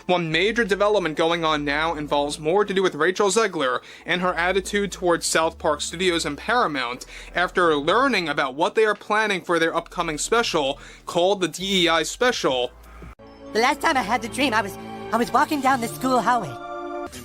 One major development going on now involves more to do with Rachel Zegler and her attitude towards South Park Studios and Paramount after learning about what they are planning for their upcoming special called the DEI Special. The last time I had the dream, I was walking down the school hallway,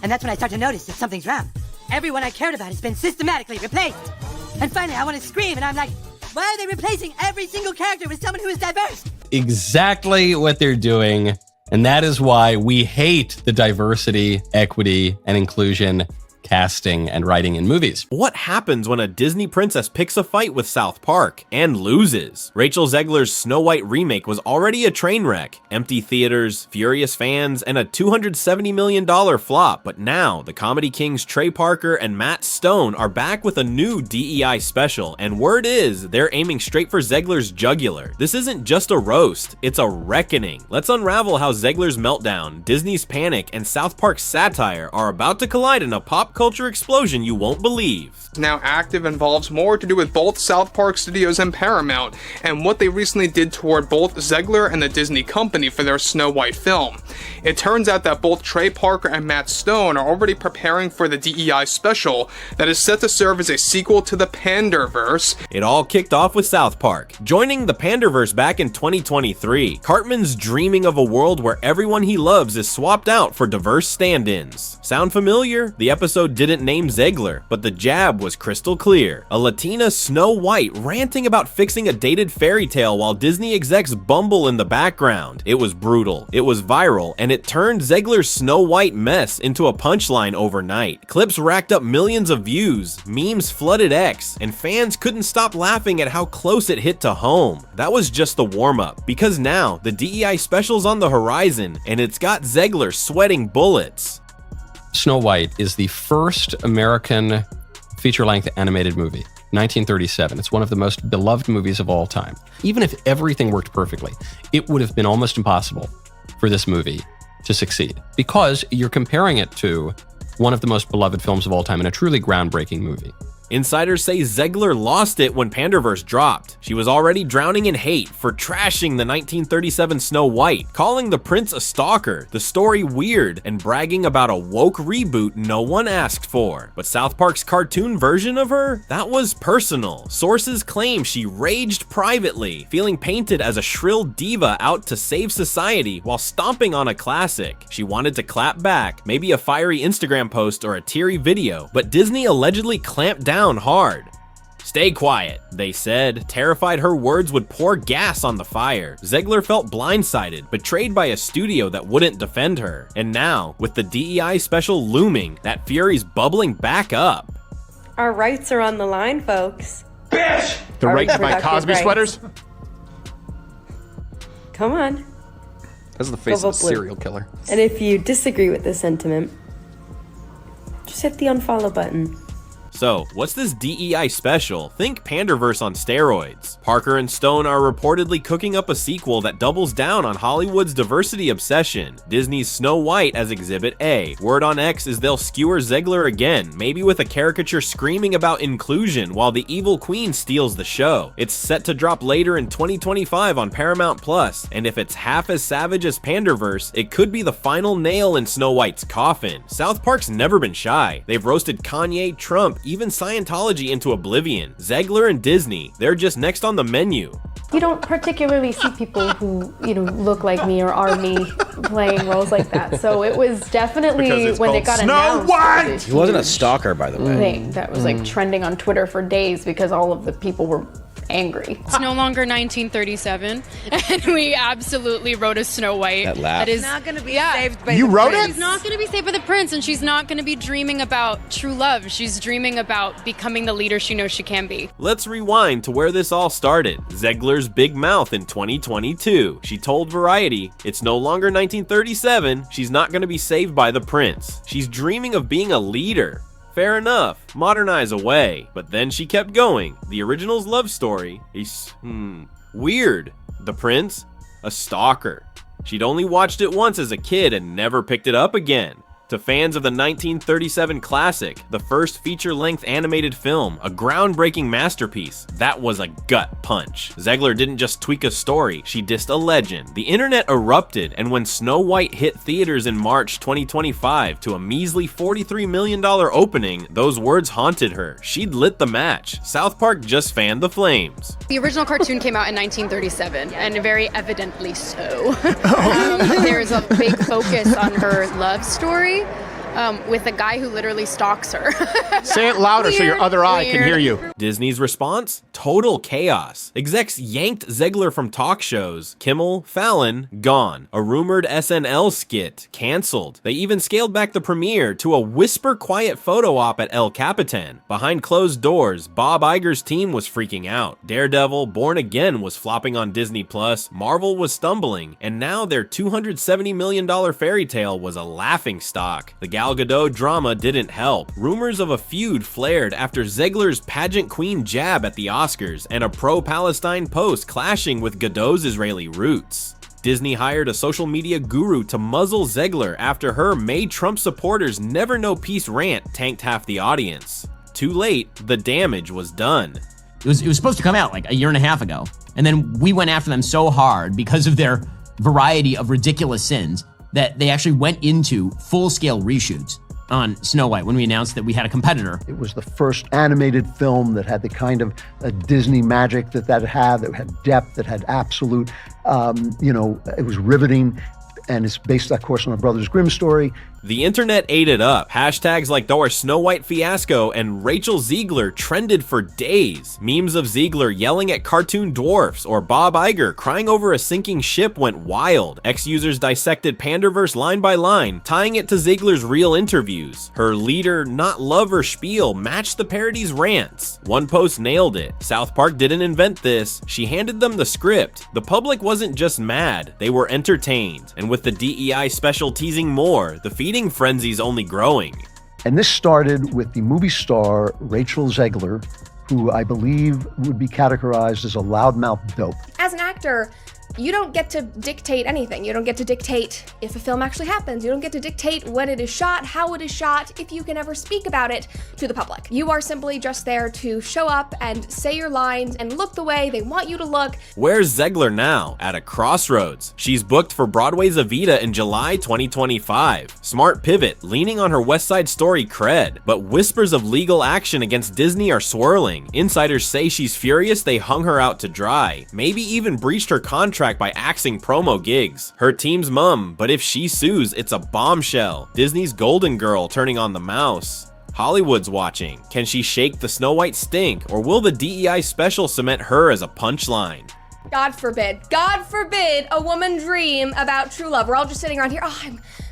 and that's when I started to notice that something's wrong. Everyone I cared about has been systematically replaced. And finally, I want to scream, and I'm like, why are they replacing every single character with someone who is diverse? Exactly what they're doing. And that is why we hate the diversity, equity, and inclusion casting and writing in movies. What happens when a Disney princess picks a fight with South Park and loses? Rachel Zegler's Snow White remake was already a train wreck. Empty theaters, furious fans, and a $270 million flop. But now, the comedy kings Trey Parker and Matt Stone are back with a new DEI special, and word is, they're aiming straight for Zegler's jugular. This isn't just a roast, it's a reckoning. Let's unravel how Zegler's meltdown, Disney's panic, and South Park's satire are about to collide in a pop culture explosion you won't believe. Now active involves more to do with both South Park Studios and Paramount, and what they recently did toward both Zegler and the Disney company for their Snow White film. It turns out that both Trey Parker and Matt Stone are already preparing for the DEI special that is set to serve as a sequel to the Panderverse. It all kicked off with South Park, joining the Panderverse back in 2023. Cartman's dreaming of a world where everyone he loves is swapped out for diverse stand-ins. Sound familiar? The episode didn't name Zegler, but the jab was crystal clear. A Latina Snow White ranting about fixing a dated fairy tale while Disney execs bumble in the background. It was brutal, it was viral, and it turned Zegler's Snow White mess into a punchline overnight. Clips racked up millions of views, memes flooded X, and fans couldn't stop laughing at how close it hit to home. That was just the warm-up, because now the DEI special's on the horizon, and it's got Zegler sweating bullets. Snow White is the first American feature-length animated movie, 1937. It's one of the most beloved movies of all time. Even if everything worked perfectly, it would have been almost impossible for this movie to succeed because you're comparing it to one of the most beloved films of all time and a truly groundbreaking movie. Insiders say Zegler lost it when Panderverse dropped. She was already drowning in hate for trashing the 1937 Snow White, calling the prince a stalker, the story weird, and bragging about a woke reboot no one asked for. But South Park's cartoon version of her? That was personal. Sources claim she raged privately, feeling painted as a shrill diva out to save society while stomping on a classic. She wanted to clap back, maybe a fiery Instagram post or a teary video, but Disney allegedly clamped down hard. Stay quiet, they said, terrified her words would pour gas on the fire. Zegler felt blindsided, betrayed by a studio that wouldn't defend her. And now, with the DEI special looming, that fury's bubbling back up. Our rights are on the line, folks. Bitch! The right to buy Cosby sweaters? Come on. That's the face of a serial killer. And if you disagree with this sentiment, just hit the unfollow button. So, what's this DEI special? Think Panderverse on steroids. Parker and Stone are reportedly cooking up a sequel that doubles down on Hollywood's diversity obsession. Disney's Snow White as Exhibit A. Word on X is they'll skewer Zegler again, maybe with a caricature screaming about inclusion while the evil queen steals the show. It's set to drop later in 2025 on Paramount Plus, and if it's half as savage as Panderverse, it could be the final nail in Snow White's coffin. South Park's never been shy. They've roasted Kanye, Trump, even Scientology into oblivion. Zegler and Disney, they're just next on the menu. You don't particularly see people who, look like me or are me playing roles like that. So it was definitely when it got announced. Snow White! He wasn't a stalker, by the way. Thing that was like trending on Twitter for days because all of the people were angry. It's no longer 1937, and we absolutely wrote a Snow White. That laugh. That is not going to be saved by the You wrote prince. it? She's not going to be saved by the prince, and she's not going to be dreaming about true love. She's dreaming about becoming the leader she knows she can be. Let's rewind to where this all started. Zegler's big mouth in 2022. She told Variety, it's no longer 1937, she's not going to be saved by the prince. She's dreaming of being a leader. Fair enough, modernize away. But then she kept going. The original's love story is, weird. The prince? A stalker. She'd only watched it once as a kid and never picked it up again. To fans of the 1937 classic, the first feature-length animated film, a groundbreaking masterpiece, that was a gut punch. Zegler didn't just tweak a story, she dissed a legend. The internet erupted, and when Snow White hit theaters in March 2025 to a measly $43 million opening, those words haunted her. She'd lit the match. South Park just fanned the flames. The original cartoon came out in 1937, and very evidently so. There's a big focus on her love story. With a guy who literally stalks her. Say it louder so your other eye can hear you. Disney's response? Total chaos. Execs yanked Zegler from talk shows. Kimmel, Fallon, gone. A rumored SNL skit, canceled. They even scaled back the premiere to a whisper quiet photo op at El Capitan. Behind closed doors, Bob Iger's team was freaking out. Daredevil, Born Again was flopping on Disney+, Marvel was stumbling, and now their $270 million fairy tale was a laughingstock. The Gal Gadot drama didn't help. Rumors of a feud flared after Zegler's pageant queen jab at the Oscars and a pro-Palestine post clashing with Gadot's Israeli roots. Disney hired a social media guru to muzzle Zegler after her May Trump supporters never know peace rant tanked half the audience. Too late, the damage was done. It was supposed to come out like a year and a half ago, and then we went after them so hard because of their variety of ridiculous sins that they actually went into full-scale reshoots on Snow White when we announced that we had a competitor. It was the first animated film that had the kind of Disney magic that had depth, that had absolute, it was riveting, and it's based, of course, on a Brothers Grimm story. The internet ate it up. Hashtags like our Snow White fiasco and Rachel Zegler trended for days. Memes of Zegler yelling at cartoon dwarfs or Bob Iger crying over a sinking ship went wild. X-users dissected Panderverse line by line, tying it to Zegler's real interviews. Her leader, not lover spiel matched the parody's rants. One post nailed it. South Park didn't invent this. She handed them the script. The public wasn't just mad, they were entertained. And with the DEI special teasing more, the feeding frenzy's only growing. And this started with the movie star Rachel Zegler, who I believe would be categorized as a loudmouth dope. As an actor, you don't get to dictate anything. You don't get to dictate if a film actually happens. You don't get to dictate when it is shot, how it is shot, if you can ever speak about it to the public. You are simply just there to show up and say your lines and look the way they want you to look. Where's Zegler now? At a crossroads. She's booked for Broadway's Evita in July 2025. Smart pivot, leaning on her West Side Story cred. But whispers of legal action against Disney are swirling. Insiders say she's furious they hung her out to dry. Maybe even breached her contract by axing promo gigs. Her team's mum, but if she sues, it's a bombshell. Disney's golden girl turning on the mouse. Hollywood's watching. Can she shake the Snow White stink, or will the DEI special cement her as a punchline? God forbid a woman dream about true love. We're all just sitting around here,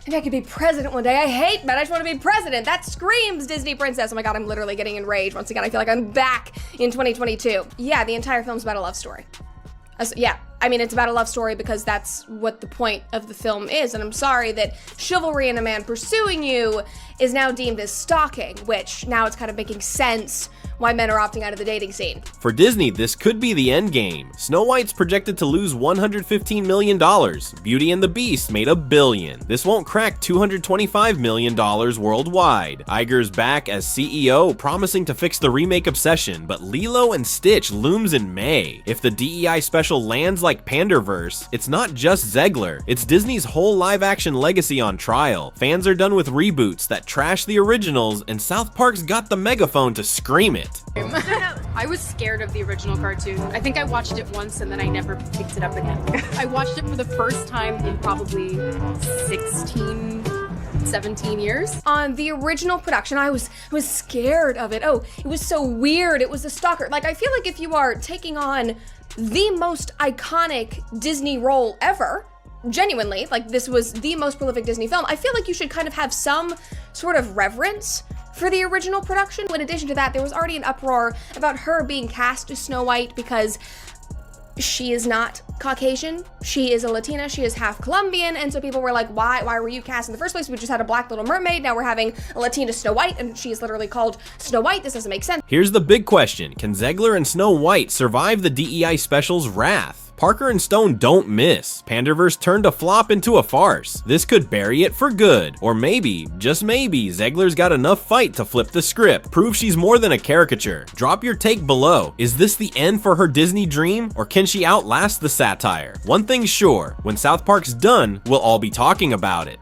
maybe I could be president one day. I hate men, I just want to be president. That screams Disney princess. Oh my God, I'm literally getting enraged. Once again, I feel like I'm back in 2022. Yeah, the entire film's about a love story. It's about a love story because that's what the point of the film is, and I'm sorry that chivalry in a man pursuing you is now deemed as stalking, which now it's kind of making sense why men are opting out of the dating scene. For Disney, this could be the end game. Snow White's projected to lose $115 million. Beauty and the Beast made $1 billion. This won't crack $225 million worldwide. Iger's back as CEO, promising to fix the remake obsession, but Lilo and Stitch looms in May. If the DEI special lands like Panderverse, it's not just Zegler, it's Disney's whole live-action legacy on trial. Fans are done with reboots that trash the originals, and South Park's got the megaphone to scream it. I was scared of the original cartoon. I think I watched it once and then I never picked it up again. I watched it for the first time in probably 17 years. On the original production, I was scared of it. Oh, it was so weird. It was a stalker. Like, I feel like if you are taking on the most iconic Disney role ever, genuinely, like this was the most prolific Disney film, I feel like you should kind of have some sort of reverence for the original production. In addition to that, there was already an uproar about her being cast as Snow White because she is not Caucasian, she is a Latina, she is half Colombian, and so people were like, why were you cast in the first place? We just had a black Little Mermaid, now we're having a Latina Snow White, and she is literally called Snow White. This doesn't make sense. Here's the big question. Can Zegler and Snow White survive the DEI special's wrath? Parker and Stone don't miss. Panderverse turned a flop into a farce. This could bury it for good. Or maybe, just maybe, Zegler's got enough fight to flip the script. Prove she's more than a caricature. Drop your take below. Is this the end for her Disney dream? Or can she outlast the satire? One thing's sure, when South Park's done, we'll all be talking about it.